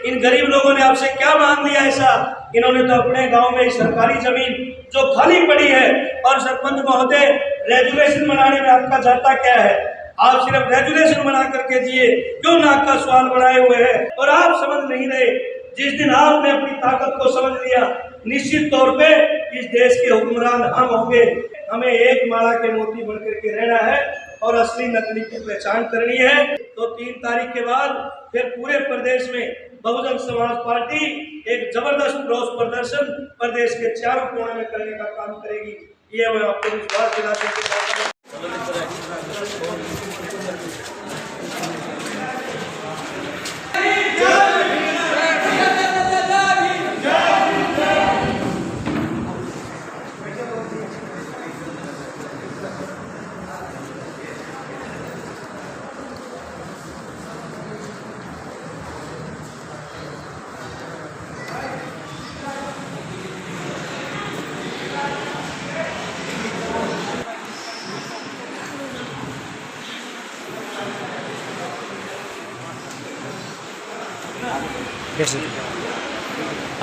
इन गरीब लोगों ने आपसे क्या मांग लिया ऐसा? इन्होंने तो अपने गांव में सरकारी जमीन जो खाली पड़ी है, और सरपंच महोदय रेजुलेशन बनाने में आपका जाता क्या है? आप सिर्फ रेजुलेशन बना करके दिए, क्यों नाक का सवाल बनाए हुए हैं? और आप समझ नहीं रहे। जिस दिन आपने अपनी ताकत को समझ लिया, निश्चित तौर पे इस देश के हुक्मरान हम होंगे। हमें एक माला के मोती बन करके रहना है और असली नकली की पहचान करनी है। तो 3 तारीख के बाद फिर पूरे प्रदेश में बहुजन समाज पार्टी एक जबरदस्त रोष प्रदर्शन प्रदेश के चारों कोने में करने का काम करेगी। ये मैं आपको विश्वास दिलाते हैं।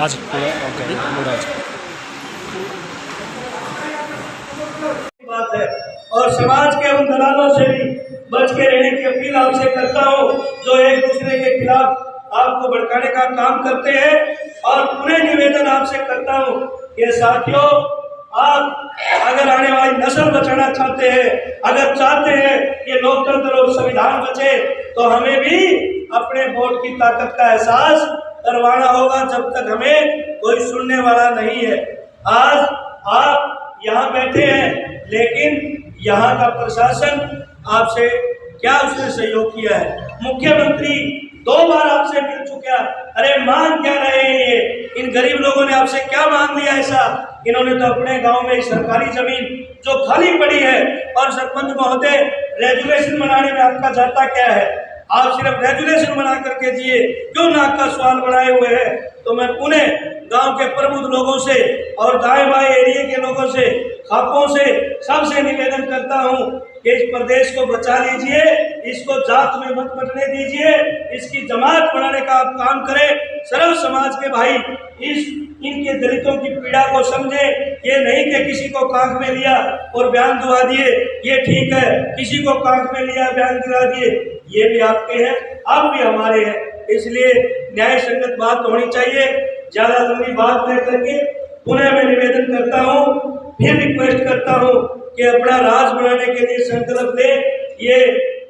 आज ओके बात है। और समाज के उन दलालों से भी बच के रहने की अपील आपसे करता हूँ, जो एक दूसरे के खिलाफ आपको भड़काने का काम करते हैं। और पुनः निवेदन आपसे करता हूँ कि साथियों, आप अगर आने वाली नस्ल बचाना चाहते हैं, अगर चाहते हैं कि लोकतंत्र और संविधान बचे, तो हमें भी अपने वोट की ताकत का एहसास करवाना होगा, जब तक हमें कोई सुनने वाला नहीं है। आज आप यहाँ बैठे हैं, लेकिन यहाँ का प्रशासन आपसे क्या उसने सहयोग किया है? मुख्यमंत्री 2 बार आपसे मिल चुका। अरे मांग क्या रहे हैं ये? इन गरीब लोगों ने आपसे क्या मांग लिया ऐसा? इन्होंने तो अपने गांव में सरकारी जमीन जो खाली पड़ी है, और सरपंच महोदय रेजुलेशन बनाने में आपका जाता क्या है? आप सिर्फ रेजुलेशन बना करके दिए, क्यों नाक का सवाल बनाए हुए हैं? तो मैं पुनः गांव के प्रबुद्ध लोगों से और दाएं बाएं एरिया के लोगों से, खापों से, सबसे निवेदन करता हूं कि इस प्रदेश को बचा लीजिए, इसको जात में मत बंटने दीजिए, इसकी जमात बनाने का आप काम करें। सर्व समाज के भाई इनके दलितों की पीड़ा को समझे। ये नहीं कि किसी को कांख में लिया और बयान दिवा दिए, ये ठीक है, किसी को कांख में लिया बयान दिला दिए, ये भी आपके हैं, आप भी हमारे हैं। इसलिए न्याय संगत बात होनी चाहिए। ज्यादा लंबी बात न करके पुनः मैं निवेदन करता हूँ, फिर रिक्वेस्ट करता हूँ कि अपना राज बनाने के लिए संकल्प ले। ये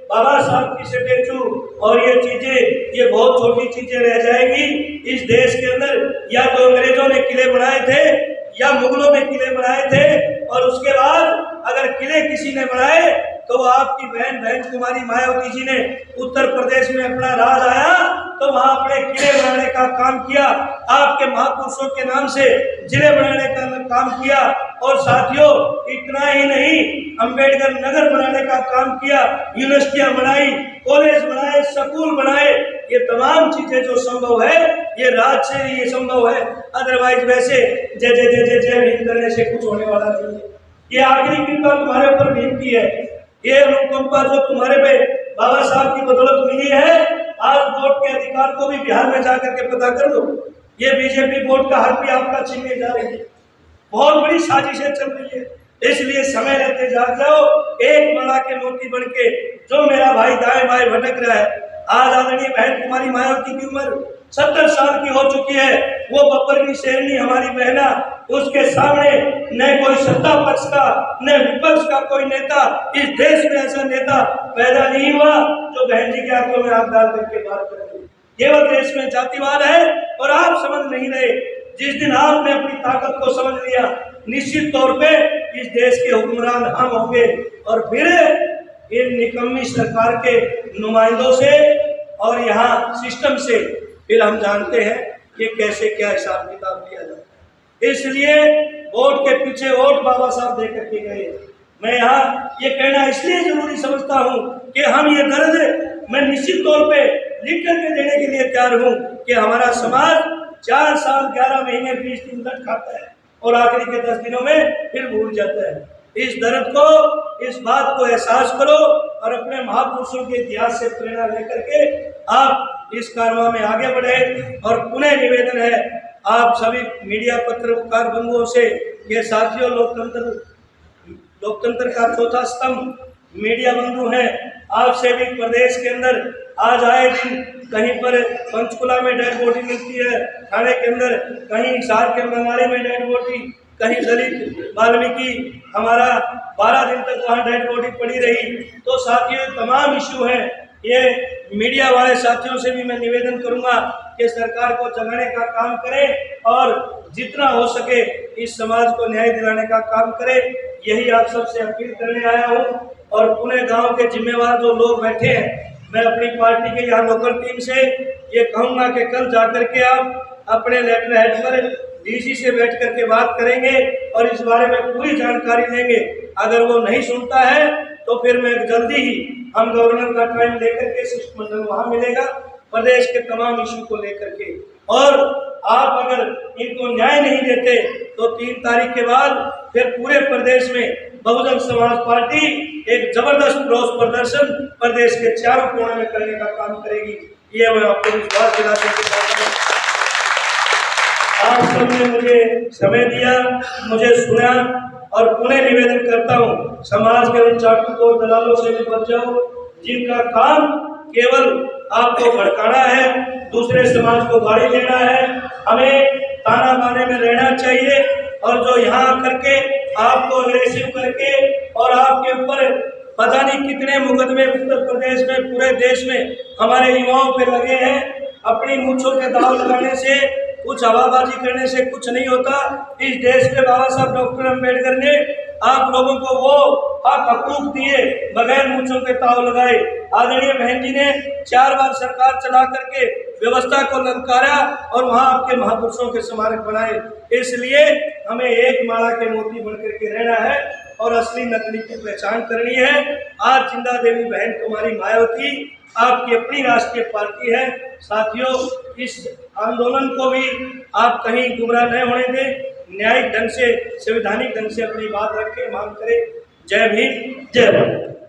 बाबा साहब की स्टैचू और ये चीजें, ये बहुत छोटी चीजें रह जाएंगी इस देश के अंदर। या तो अंग्रेजों ने किले बनाए थे, या मुगलों ने किले बनाए थे, और उसके बाद अगर किले किसी ने बनाए तो आपकी बहन कुमारी मायावती जी ने उत्तर प्रदेश में अपना राज आया तो वहां अपने किले बनाने का काम किया, आपके महापुरुषों के नाम से जिले बनाने का काम किया। और साथियों, इतना ही नहीं, अंबेडकर नगर बनाने का काम किया, यूनिवर्सिटियां बनाई, कॉलेज बनाए, स्कूल बनाए। ये तमाम चीजें जो संभव है, ये राज से ये संभव है। अदरवाइज वैसे जय जय जय जय जय भीम करने से कुछ होने वाला नहीं है। ये आखिरी कृपा तुम्हारे ऊपर भीम की है, ये अनुकंपा जो तुम्हारे पे बाबा साहब की बदौलत मिली है। आज वोट के अधिकार को भी बिहार में जाकर के पता कर लो, ये बीजेपी वोट का हक भी आपका छीनने जा रही है। बहुत बड़ी साजिशें चल रही है, इसलिए समय रहते जाग जाओ। एक माला के मोती बन के जो मेरा भाई दाएं बाएं भटक रहा है, आज आदरणीय बहन कुमारी मायावती की उम्र 70 साल की हो चुकी है। वो बब्बर की शेरनी हमारी बहना, उसके सामने न कोई सत्ता पक्ष का न विपक्ष का कोई नेता, इस देश में ऐसा नेता पैदा नहीं हुआ जो बहन जी के आंखों में आंख डाल करके बात करेंगे। केवल देश में जातिवाद है, और आप समझ नहीं रहे। जिस दिन आपने अपनी ताकत को समझ लिया, निश्चित तौर पे इस देश के हुक्मरान हम होंगे। और फिर इन निकम्मी सरकार के नुमाइंदों से और यहाँ सिस्टम से फिर हम जानते हैं कि कैसे क्या हिसाब किताब किया जाता है। इसलिए वोट के पीछे वोट बाबा साहब दे करके गए। मैं यहाँ ये कहना इसलिए जरूरी समझता हूँ कि हम ये दर्द मैं निश्चित तौर पे लिख करके देने के लिए तैयार हूँ कि हमारा समाज 4 साल 11 महीने 20 दिन तक खाता है और आखिरी के 10 दिनों में फिर भूल जाता है। इस दर्द को, इस बात को एहसास करो और अपने महापुरुषों के इतिहास से प्रेरणा लेकर के आप इस कारवां में आगे बढ़े। और पुनः निवेदन है आप सभी मीडिया पत्रकार बंधुओं से, ये साथियों लोकतंत्र का चौथा स्तंभ मीडिया बंधु हैं, आपसे भी प्रदेश के अंदर आज आए दिन कहीं पर पंचकुला में डेड बॉडी मिलती है थाने के अंदर, कहीं हिसार के मंगाली में डेड बॉडी, कहीं दलित वाल्मीकि हमारा 12 दिन तक वहाँ डेड बॉडी पड़ी रही। तो साथियों तमाम इश्यू हैं, ये मीडिया वाले साथियों से भी मैं निवेदन करूंगा कि सरकार को जगाने का काम करें और जितना हो सके इस समाज को न्याय दिलाने का काम करें। यही आप सबसे अपील करने आया हूँ। और पुणे गांव के जिम्मेवार जो लोग बैठे हैं, मैं अपनी पार्टी के यहाँ लोकल टीम से ये कहूँगा कि कल जाकर के आप अपने लेटर हेड पर डीसी से बैठ करके बात करेंगे और इस बारे में पूरी जानकारी लेंगे। अगर वो नहीं सुनता है तो फिर मैं जल्दी ही हम गवर्नर का टाइम लेकर के शिष्टमंडल वहाँ मिलेगा प्रदेश के तमाम इशू को लेकर के। और आप अगर इनको न्याय नहीं देते तो 3 तारीख के बाद फिर पूरे प्रदेश में बहुजन समाज पार्टी एक जबरदस्त रोष प्रदर्शन प्रदेश के चारों कोने में करने का काम करेगी। ये मैं आपको विश्वास दिलाते हैं। आप सबने मुझे समय दिया, मुझे सुना और पुनः निवेदन करता हूँ समाज के उन चाटुकों और दलालों से भी बच जाओ जिनका काम केवल आपको भड़काना है, दूसरे समाज को गाड़ी देना है। हमें ताना बाने में रहना चाहिए और जो यहाँ आकर के आपको अग्रेसिव करके और आपके ऊपर पता नहीं कितने मुकदमे उत्तर प्रदेश में पूरे देश में हमारे युवाओं पे लगे हैं। अपनी मूंछों के दाव लगाने से, कुछ हवाबाजी करने से कुछ नहीं होता। इस देश में बाबा साहब डॉक्टर अम्बेडकर ने आप लोगों को वो हक हकूक दिए बगैर मूंछों के ताव लगाए। आदरणीय बहन जी ने 4 बार सरकार चला करके व्यवस्था को ललकारा और वहाँ आपके महापुरुषों के स्मारक बनाए। इसलिए हमें एक माला के मोती बनकर के रहना है और असली नकली की पहचान करनी है। आज जिंदा देवी बहन कुमारी मायावती आपकी अपनी राष्ट्रीय पार्टी है। साथियों इस आंदोलन को भी आप कहीं गुमराह न होने दें, न्यायिक ढंग से, संवैधानिक ढंग से अपनी बात रखें, मांग करें। जय भीम, जय भारत।